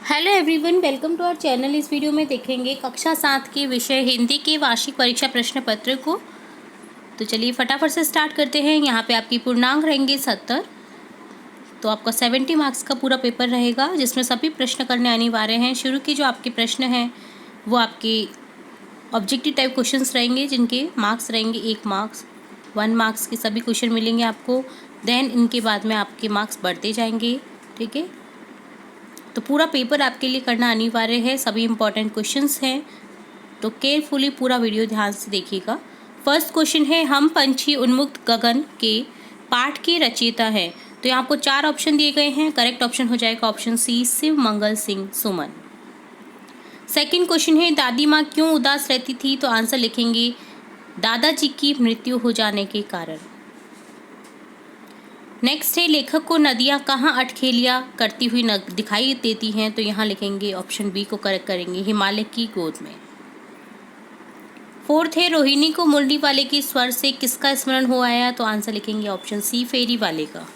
Hello everyone, welcome to our channel. इस video में देखेंगे कक्षा 7 के विषय हिंदी के वार्षिक परीक्षा प्रश्न पत्र को। तो चलिए फटाफट से स्टार्ट करते हैं। यहाँ पे आपकी पूर्णांक रहेंगे 70। तो आपका 70 मार्क्स का पूरा पेपर रहेगा, जिसमें सभी प्रश्न करने अनिवार्य हैं। शुरू के जो आपके प्रश्न हैं वो आपके ऑब्जेक्टिव टाइप क्वेश्चंस रहेंगे, जिनके मार्क्स रहेंगे 1 मार्क्स, 1 मार्क्स के सभी क्वेश्चन मिलेंगे आपको। देन इनके बाद में आपके मार्क्स बढ़ते जाएंगे। ठीक है, तो पूरा पेपर आपके लिए करना अनिवार्य है। सभी इंपॉर्टेंट क्वेश्चंस हैं, तो केयरफुली पूरा वीडियो ध्यान से देखिएगा। फर्स्ट क्वेश्चन है, हम पंछी उन्मुक्त गगन के पाठ के रचयिता हैं। तो यहाँ आपको 4 ऑप्शन दिए गए हैं। करेक्ट ऑप्शन हो जाएगा option C, Shiv Mangal Singh Suman. Second question है, दादी माँ क्यों उदास रहती थी। तो आंसर लिखेंगे दादाजी की मृत्यु हो जाने के कारण। नेक्स्ट है, लेखक को नदियाँ कहाँ अटखेलियाँ करती हुई दिखाई देती हैं। तो यहाँ लिखेंगे ऑप्शन बी को करेक्ट करेंगे, हिमालय की गोद में। फोर्थ है, रोहिणी को मुरली वाले के स्वर से किसका स्मरण हो आया। तो आंसर लिखेंगे ऑप्शन सी, फेरी वाले का।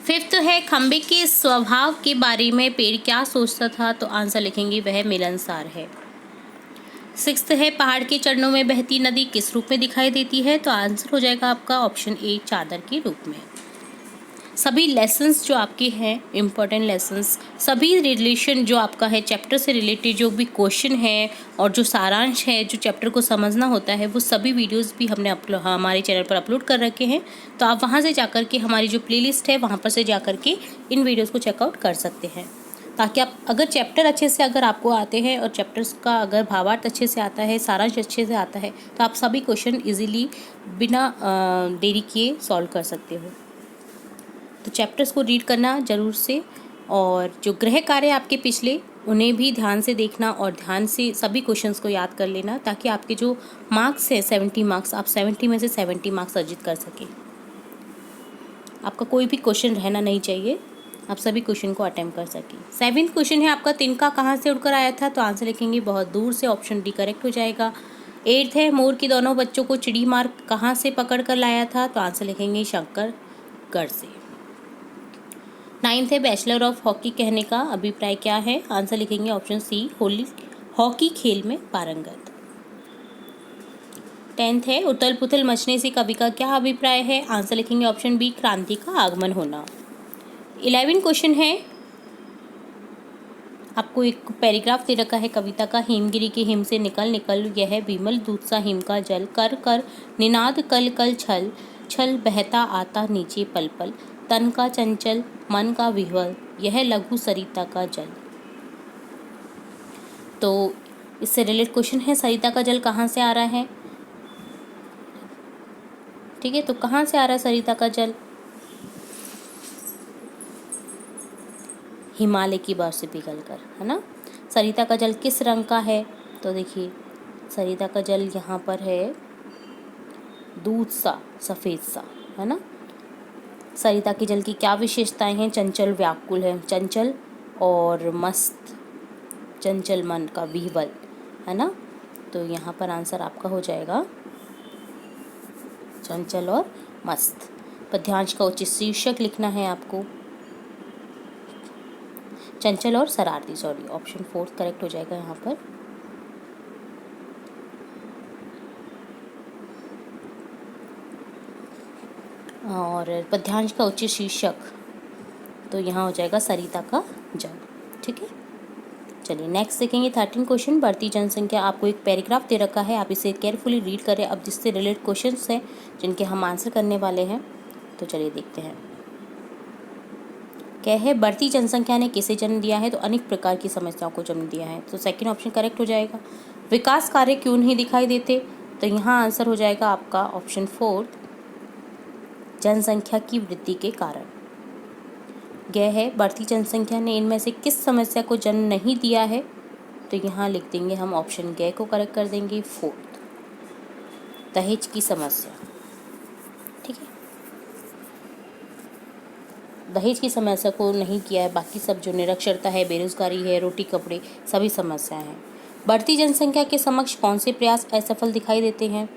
फिफ्थ है, खंबे के स्वभाव के बारे में पेड़ क्या सोचता था। तो आंसर लिखेंगे वह मिलनसार है। सिक्स्थ है, पहाड़ के चरणों में बहती नदी किस रूप में दिखाई देती है। तो आंसर हो जाएगा आपका ऑप्शन ए, चादर के रूप में। सभी लेसन्स जो आपके हैं, इम्पोर्टेंट लेसन्स, सभी रिलेशन जो आपका है चैप्टर से रिलेटेड, जो भी क्वेश्चन है और जो सारांश है, जो चैप्टर को समझना होता है, वो सभी वीडियोस भी हमने हमारे चैनल पर अपलोड कर रखे हैं। तो आप वहाँ से जाकर के हमारी जो प्लेलिस्ट है वहाँ पर से जाकर के इन वीडियोज़ को चेकआउट कर सकते हैं, ताकि आप अगर चैप्टर अच्छे से अगर आपको आते हैं और चैप्टर्स का अगर भावार्थ अच्छे से आता है, सारांश अच्छे से आता है, तो आप सभी क्वेश्चन इजीली बिना देरी किए सॉल्व कर सकते हो। तो चैप्टर्स को रीड करना ज़रूर से, और जो गृह कार्य आपके पिछले, उन्हें भी ध्यान से देखना और ध्यान से सभी क्वेश्चंस को याद कर लेना, ताकि आपके जो मार्क्स हैं 70 मार्क्स, आप 70 में से 70 मार्क्स अर्जित कर सकें। आपका कोई भी क्वेश्चन रहना नहीं चाहिए, आप सभी क्वेश्चन को अटेम्प्ट कर सकें। 7वां क्वेश्चन है आपका, तिनका कहाँ से उड़कर आया था। तो आंसर लिखेंगे बहुत दूर से, ऑप्शन डी करेक्ट हो जाएगा। 8th है, मोर के दोनों बच्चों को चिड़ी मार कहाँ से पकड़ कर लाया था। तो आंसर लिखेंगे शंकरगढ़ से। 9th है, बैचलर ऑफ हॉकी कहने का अभिप्राय क्या है। आंसर लिखेंगे ऑप्शन सी, हॉकी खेल में पारंगत। 10th है, उथल पुथल मचने से कवि का क्या अभिप्राय है। आंसर लिखेंगे ऑप्शन बी, क्रांति का आगमन होना। 11 क्वेश्चन है, आपको एक पैराग्राफ दे रखा है कविता का, हिमगिरी के हिम से निकल निकल यह विमल दूध सा हिम का जल, कर कर निनाद कल कल छल छल बहता आता नीचे पल पल, तन का चंचल मन का विह्वल यह लघु सरिता का जल। तो इससे रिलेटेड क्वेश्चन है, सरिता का जल कहाँ से आ रहा है। ठीक है, तो कहाँ से आ रहा है सरिता का जल। हिमालय की बर्फ से पिघलकर, है ना। सरिता का जल किस रंग का है। तो देखिए, सरिता का जल यहाँ पर है दूध सा, सफ़ेद सा, है ना। सरिता के जल की क्या विशेषताएं हैं। चंचल व्याकुल है, चंचल और मस्त, चंचल मन का विह्वल, है ना। तो यहाँ पर आंसर आपका हो जाएगा चंचल और मस्त। पद्यांश का उचित शीर्षक लिखना है आपको, चंचल और शरारती, सॉरी, ऑप्शन 4 करेक्ट हो जाएगा यहाँ पर। और पद्यांश का उचित शीर्षक तो यहाँ हो जाएगा सरिता का जल। ठीक है, चलिए नेक्स्ट देखेंगे 13 क्वेश्चन, बढ़ती जनसंख्या। आपको एक पैराग्राफ दे रखा है, आप इसे केयरफुली रीड करें। अब जिससे रिलेटेड क्वेश्चंस हैं जिनके हम आंसर करने वाले हैं, तो चलिए देखते हैं। क्या है, बढ़ती जनसंख्या ने किसे जन्म दिया है। तो अनेक प्रकार की समस्याओं को जन्म दिया है। तो सेकंड ऑप्शन करेक्ट हो जाएगा। विकास कार्य क्यों नहीं दिखाई देते। तो यहाँ आंसर हो जाएगा आपका ऑप्शन 4, जनसंख्या की वृद्धि के कारण। यह है, बढ़ती जनसंख्या ने इनमें से किस समस्या को जन्म नहीं दिया है। तो यहाँ लिख देंगे हम ऑप्शन ग को करेक्ट कर देंगे, 4th, दहेज की समस्या। ठीक है, दहेज की समस्या को नहीं किया है, बाकी सब जो निरक्षरता है, बेरोजगारी है, रोटी कपड़े, सभी समस्याएं हैं। बढ़ती जनसंख्या के समक्ष कौन से प्रयास असफल दिखाई देते हैं।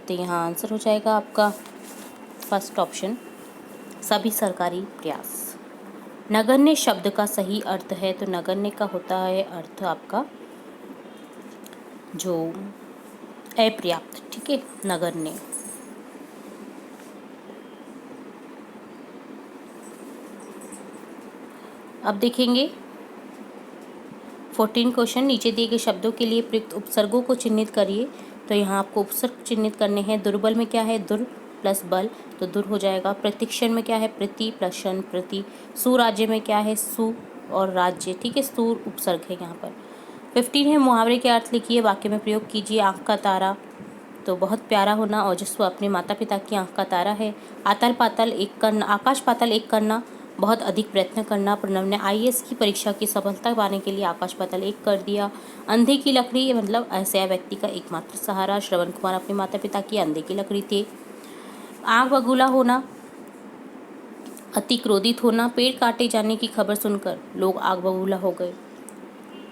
तो यहाँ आंसर हो जाएगा आपका फर्स्ट ऑप्शन, सभी सरकारी प्रयास। नगण्य शब्द का सही अर्थ है तो नगण्य का होता है अर्थ आपका जो अपर्याप्त, ठीक है, नगण्य। अब देखेंगे 14 क्वेश्चन। नीचे दिए गए शब्दों के लिए प्रयुक्त उपसर्गों को चिन्हित करिए। तो यहाँ आपको उपसर्ग चिन्हित करने हैं। दुर्बल में क्या है, दुर प्लस बल, तो दुर हो जाएगा। प्रतिक्षण में क्या है, प्रति प्लस शन, प्रति। सुराज्य में क्या है, सु और राज्य, ठीक है, सूर उपसर्ग है यहाँ पर। 15 है मुहावरे के अर्थ लिखिए, वाक्य में प्रयोग कीजिए। आँख का तारा, तो बहुत प्यारा होना, ओजस्व अपने माता पिता की आँख का तारा है। आतल पातल एक करना, आकाश पातल एक करना, बहुत अधिक प्रयत्न करना। प्रणव ने IAS की परीक्षा की सफलता पाने के लिए आकाश पाताल एक कर दिया। अंधे की लकड़ी मतलब असहाय व्यक्ति का एकमात्र सहारा। श्रवण कुमार अपने माता पिता की अंधे की लकड़ी थे। आग बबूला होना, अति क्रोधित होना। पेड़ काटे जाने की खबर सुनकर लोग आग बबूला हो गए।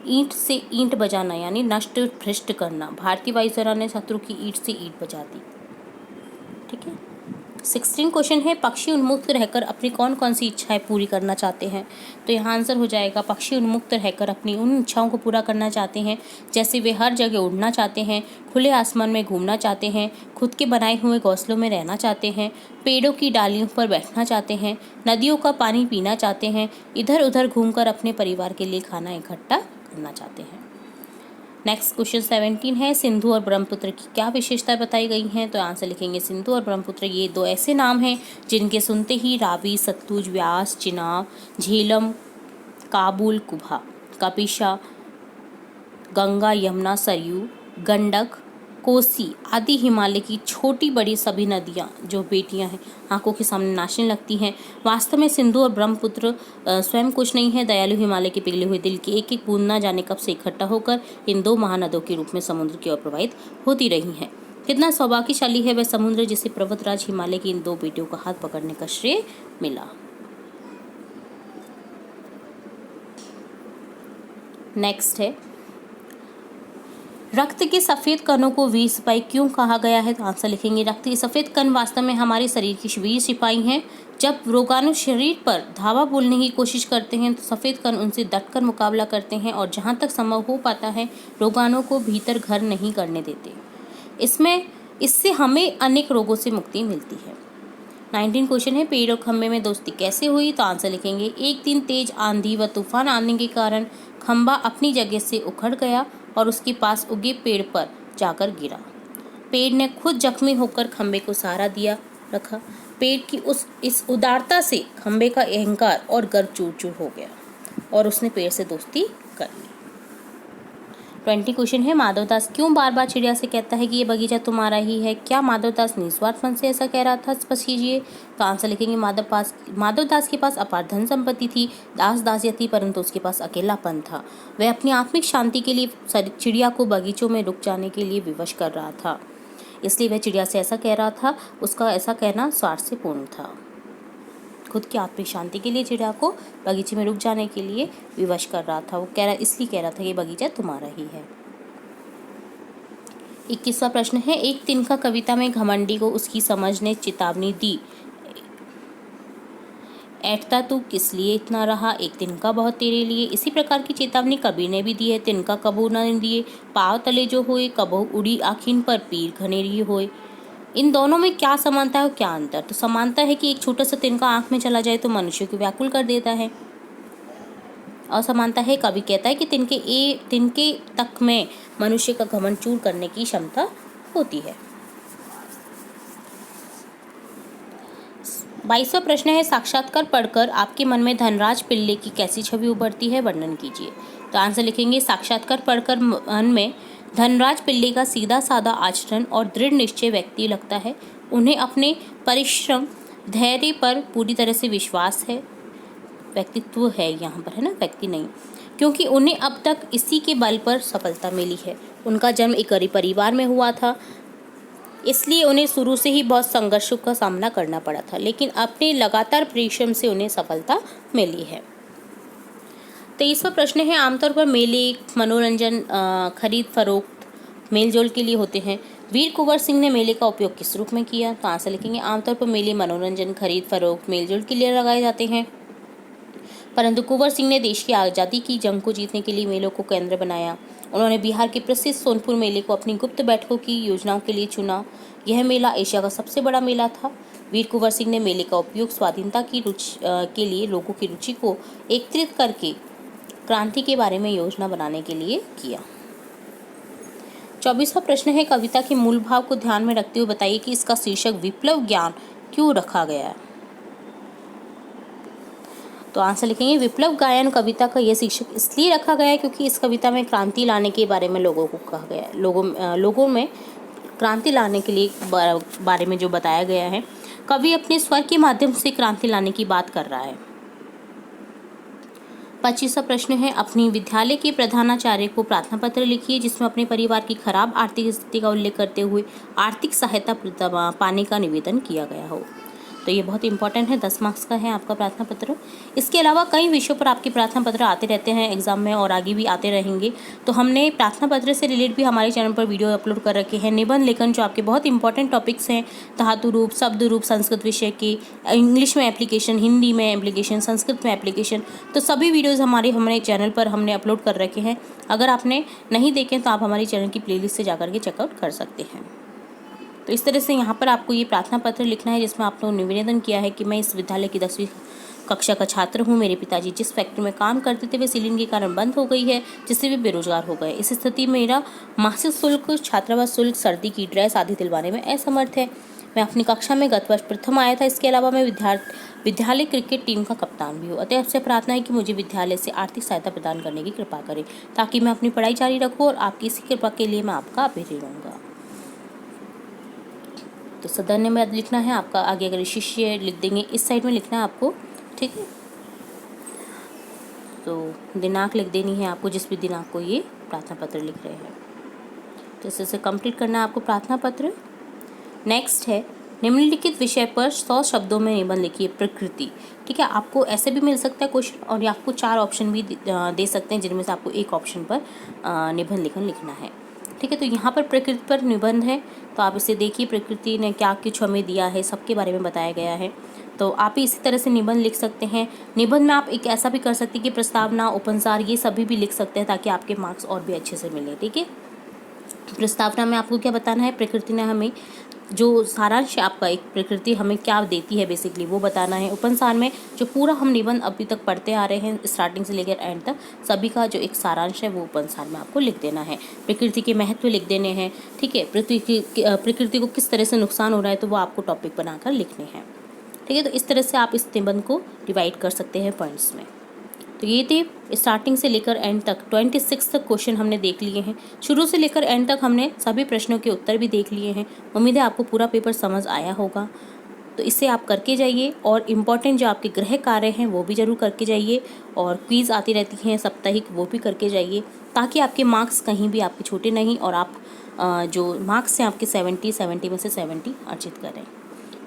ईंट से ईंट बजाना यानी नष्ट भ्रष्ट करना। भारतीय वायुसेना ने शत्रु की ईंट से ईंट बजा दी, ठीक है। 16 क्वेश्चन है, पक्षी उन्मुक्त रहकर अपनी कौन कौन सी इच्छाएं पूरी करना चाहते हैं। तो यहाँ आंसर हो जाएगा, पक्षी उन्मुक्त रहकर अपनी उन इच्छाओं को पूरा करना चाहते हैं जैसे वे हर जगह उड़ना चाहते हैं, खुले आसमान में घूमना चाहते हैं, खुद के बनाए हुए घोंसलों में रहना चाहते हैं, पेड़ों की डालियों पर बैठना चाहते हैं, नदियों का पानी पीना चाहते हैं, इधर उधर घूमकर अपने परिवार के लिए खाना इकट्ठा करना चाहते हैं। नेक्स्ट क्वेश्चन 17 है, सिंधु और ब्रह्मपुत्र की क्या विशेषताएं बताई गई हैं। तो आंसर लिखेंगे, सिंधु और ब्रह्मपुत्र ये दो ऐसे नाम हैं जिनके सुनते ही रावी, सतलुज, व्यास, चिनाब, झेलम, काबुल, कुभा, कपिशा, गंगा, यमुना, सरयू, गंडक, कोसी आदि हिमालय की छोटी बड़ी सभी नदियाँ जो बेटियाँ हैं आंखों के सामने नाचने लगती हैं। वास्तव में सिंधु और ब्रह्मपुत्र स्वयं कुछ नहीं है, दयालु हिमालय के पिघले हुए दिल की एक एक बूंद ना जाने कब से इकट्ठा होकर इन दो महानदों के रूप में समुद्र की ओर प्रवाहित होती रही हैं। कितना सौभाग्यशाली है वह समुद्र जिसे पर्वतराज हिमालय की इन दो बेटियों का हाथ पकड़ने का श्रेय मिला। नेक्स्ट है, रक्त के सफ़ेद कणों को वीर सिपाही क्यों कहा गया है। तो आंसर लिखेंगे, रक्त के सफ़ेद कण वास्तव में हमारे शरीर की वीर सिपाही हैं। जब रोगाणु शरीर पर धावा बोलने की कोशिश करते हैं तो सफ़ेद कण उनसे डटकर मुकाबला करते हैं और जहां तक संभव हो पाता है रोगाणु को भीतर घर नहीं करने देते। इससे हमें अनेक रोगों से मुक्ति मिलती है। 19 क्वेश्चन है, पेड़ और खंबे में दोस्ती कैसे हुई। तो आंसर लिखेंगे, एक दिन तेज आंधी व तूफान आने के कारण खंबा अपनी जगह से उखड़ गया और उसके पास उगे पेड़ पर जाकर गिरा। पेड़ ने खुद जख्मी होकर खंबे को सहारा दिया रखा। पेड़ की इस उदारता से खंबे का अहंकार और गर्व चूर चूर हो गया और उसने पेड़ से दोस्ती कर ली। 20 क्वेश्चन है, माधवदास क्यों बार बार चिड़िया से कहता है कि ये बगीचा तुम्हारा ही है। क्या माधवदास निस्वार्थ मन से ऐसा कह रहा था, स्पष्ट कीजिए। तो आंसर लिखेंगे, माधवदास के पास अपार धन संपत्ति थी, दास दासियां थी, परंतु उसके पास अकेलापन था। वह अपनी आत्मिक शांति के लिए चिड़िया को बगीचों में रुक जाने के लिए विवश कर रहा था, इसलिए वह चिड़िया से ऐसा कह रहा था। उसका ऐसा कहना स्वार्थ से पूर्ण था। खुद की आत्मिक शांति के लिए चिड़िया को बगीचे में रुक जाने के लिए विवश कर रहा था। वो इसलिए कह रहा था कि बगीचा तुम्हारा ही है। 21वां प्रश्न है, एक तिनका कविता में घमंडी को उसकी समझ ने चेतावनी दी, ऐठता तू किस लिए इतना रहा, एक तिनका बहुत तेरे लिए। इसी प्रकार की चेतावनी कबीर ने भी दी है, तिनका कबू न दिए, पाव तले जो होए, कबहू उड़ी आखिन पर पीर घनेरी होए। इन दोनों में क्या समानता है और क्या अंतर। तो समानता है कि एक छोटा सा तिनका आंख में चला जाए तो मनुष्य को व्याकुल कर देता है। असमानता है, कवि कहता है कि तिनके तक में मनुष्य का घमंड चूर करने की क्षमता होती है। 22वां प्रश्न है, साक्षात्कार पढ़कर आपके मन में धनराज पिल्ले की कैसी छवि उभरती है, वर्णन कीजिए। तो आंसर लिखेंगे, साक्षात्कार पढ़कर मन में धनराज पिल्ले का सीधा साधा आचरण और दृढ़ निश्चय व्यक्ति लगता है। उन्हें अपने परिश्रम धैर्य पर पूरी तरह से विश्वास है। व्यक्तित्व है यहाँ पर, है ना, व्यक्ति नहीं, क्योंकि उन्हें अब तक इसी के बल पर सफलता मिली है। उनका जन्म एक गरीब परिवार में हुआ था, इसलिए उन्हें शुरू से ही बहुत संघर्षों का सामना करना पड़ा था, लेकिन अपने लगातार परिश्रम से उन्हें सफलता मिली है। 23वां प्रश्न है, आमतौर पर मेले मनोरंजन खरीद फरोख्त मेलजोल के लिए होते हैं। वीर कुंवर सिंह ने मेले का उपयोग किस रूप में किया। तो आंसर लिखेंगे, आमतौर पर मेले मनोरंजन खरीद फरोख्त मेलजोल के लिए लगाए जाते हैं। परंतु कुंवर सिंह ने देश की आज़ादी की जंग को जीतने के लिए मेलों को केंद्र बनाया। उन्होंने बिहार के प्रसिद्ध सोनपुर मेले को अपनी गुप्त बैठकों की योजनाओं के लिए चुना। यह मेला एशिया का सबसे बड़ा मेला था। वीर कुंवर सिंह ने मेले का उपयोग स्वाधीनता की रुचि के लिए लोगों की रुचि को एकत्रित करके क्रांति के बारे में योजना बनाने के लिए किया। 24वां प्रश्न है, कविता के मूल भाव को ध्यान में रखते हुए बताइए कि इसका शीर्षक विप्लव ज्ञान क्यों रखा गया है। तो आंसर लिखेंगे, विप्लव गायन कविता का यह शीर्षक इसलिए रखा गया है क्योंकि इस कविता में क्रांति लाने के बारे में लोगों को कहा गया है। लोगों में क्रांति लाने के लिए बारे में जो बताया गया है, कवि अपने स्वर के माध्यम से क्रांति लाने की बात कर रहा है। 25वां प्रश्न है, अपनी विद्यालय के प्रधानाचार्य को प्रार्थना पत्र लिखिए जिसमें अपने परिवार की खराब आर्थिक स्थिति का उल्लेख करते हुए आर्थिक सहायता पाने का निवेदन किया गया हो। तो ये बहुत इंपॉर्टेंट है, 10 मार्क्स का है आपका प्रार्थना पत्र। इसके अलावा कई विषयों पर आपके प्रार्थना पत्र आते रहते हैं एग्जाम में और आगे भी आते रहेंगे। तो हमने प्रार्थना पत्र से रिलेटेड भी हमारे चैनल पर वीडियो अपलोड कर रखे हैं। निबंध लेखन जो आपके बहुत इंपॉर्टेंट टॉपिक्स हैं, धातु रूप, शब्द रूप, संस्कृत विषय के, इंग्लिश में एप्लीकेशन, हिंदी में एप्लीकेशन, संस्कृत में एप्लीकेशन, तो सभी वीडियोज़ हमारे चैनल पर हमने अपलोड कर रखे हैं। अगर आपने नहीं देखे तो आप हमारे चैनल की प्लेलिस्ट से जाकर के चेकआउट कर सकते हैं। तो इस तरह से यहाँ पर आपको ये प्रार्थना पत्र लिखना है जिसमें आपने निवेदन किया है कि मैं इस विद्यालय की 10वीं कक्षा का छात्र हूँ। मेरे पिताजी जिस फैक्ट्री में काम करते थे वे सीलिंग के कारण बंद हो गई है, जिससे वे बेरोजगार हो गए। इस स्थिति में मेरा मासिक शुल्क, छात्रावास शुल्क, सर्दी की ड्रेस आदि दिलवाने में असमर्थ है। मैं अपनी कक्षा में गत वर्ष प्रथम आया था। इसके अलावा मैं विद्यालय क्रिकेट टीम का कप्तान भी हूँ। अतः आपसे प्रार्थना है कि मुझे विद्यालय से आर्थिक सहायता प्रदान करने की कृपा करें ताकि मैं अपनी पढ़ाई जारी रखूँ और आपकी इसी कृपा के लिए मैं आपका आभारी रहूँगा। तो सधन्यवाद लिखना है आपका। आगे अगर शिष्य लिख देंगे, इस साइड में लिखना है आपको, ठीक है। तो दिनांक लिख देनी है आपको जिस भी दिनांक को ये प्रार्थना पत्र लिख रहे हैं। तो इसे कंप्लीट करना है आपको प्रार्थना पत्र। नेक्स्ट है, निम्नलिखित विषय पर 100 शब्दों में निबंध लिखिए। प्रकृति, ठीक है। आपको ऐसे भी मिल सकता है क्वेश्चन और ये आपको 4 ऑप्शन भी दे सकते हैं जिनमें से आपको एक ऑप्शन पर निबंध लेखन लिखना है, ठीक है। तो यहाँ पर प्रकृति पर निबंध है, तो आप इसे देखिए। प्रकृति ने क्या कुछ हमें दिया है, सबके बारे में बताया गया है। तो आप इसी तरह से निबंध लिख सकते हैं। निबंध में आप एक ऐसा भी कर सकते हैं कि प्रस्तावना, उपसंहार, ये सभी भी लिख सकते हैं ताकि आपके मार्क्स और भी अच्छे से मिले, ठीक है। प्रस्तावना में आपको क्या बताना है, प्रकृति ने हमें जो सारांश है आपका, एक प्रकृति हमें क्या देती है बेसिकली वो बताना है। उपसंहार में जो पूरा हम निबंध अभी तक पढ़ते आ रहे हैं स्टार्टिंग से लेकर एंड तक, सभी का जो एक सारांश है वो उपसंहार में आपको लिख देना है। प्रकृति के महत्व लिख देने हैं, ठीक है। प्रकृति को किस तरह से नुकसान हो रहा है तो वो आपको टॉपिक बनाकर लिखने हैं, ठीक है। तो इस तरह से आप इस निबंध को डिवाइड कर सकते हैं पॉइंट्स में। तो ये थे स्टार्टिंग से लेकर एंड तक 26 तक क्वेश्चन हमने देख लिए हैं। शुरू से लेकर एंड तक हमने सभी प्रश्नों के उत्तर भी देख लिए हैं। उम्मीद है आपको पूरा पेपर समझ आया होगा। तो इसे आप करके जाइए और इम्पॉर्टेंट जो आपके गृह कार्य हैं वो भी जरूर करके जाइए और क्विज़ आती रहती हैं साप्ताहिक, वो भी करके जाइए ताकि आपके मार्क्स कहीं भी आपके छोटे नहीं और आप जो मार्क्स हैं आपके 70 में से 70 अर्जित करें।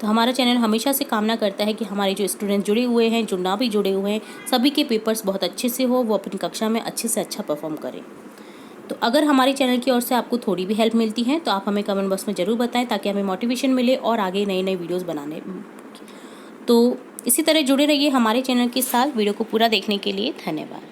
तो हमारा चैनल हमेशा से कामना करता है कि हमारे जो स्टूडेंट जुड़े हुए हैं, जो ना भी जुड़े हुए हैं, सभी के पेपर्स बहुत अच्छे से हो, वो अपनी कक्षा में अच्छे से अच्छा परफॉर्म करें। तो अगर हमारे चैनल की ओर से आपको थोड़ी भी हेल्प मिलती है तो आप हमें कमेंट बॉक्स में ज़रूर बताएं ताकि हमें मोटिवेशन मिले और आगे नए नए वीडियोज़ बनाने। तो इसी तरह जुड़े रहिए हमारे चैनल के साथ। वीडियो को पूरा देखने के लिए धन्यवाद।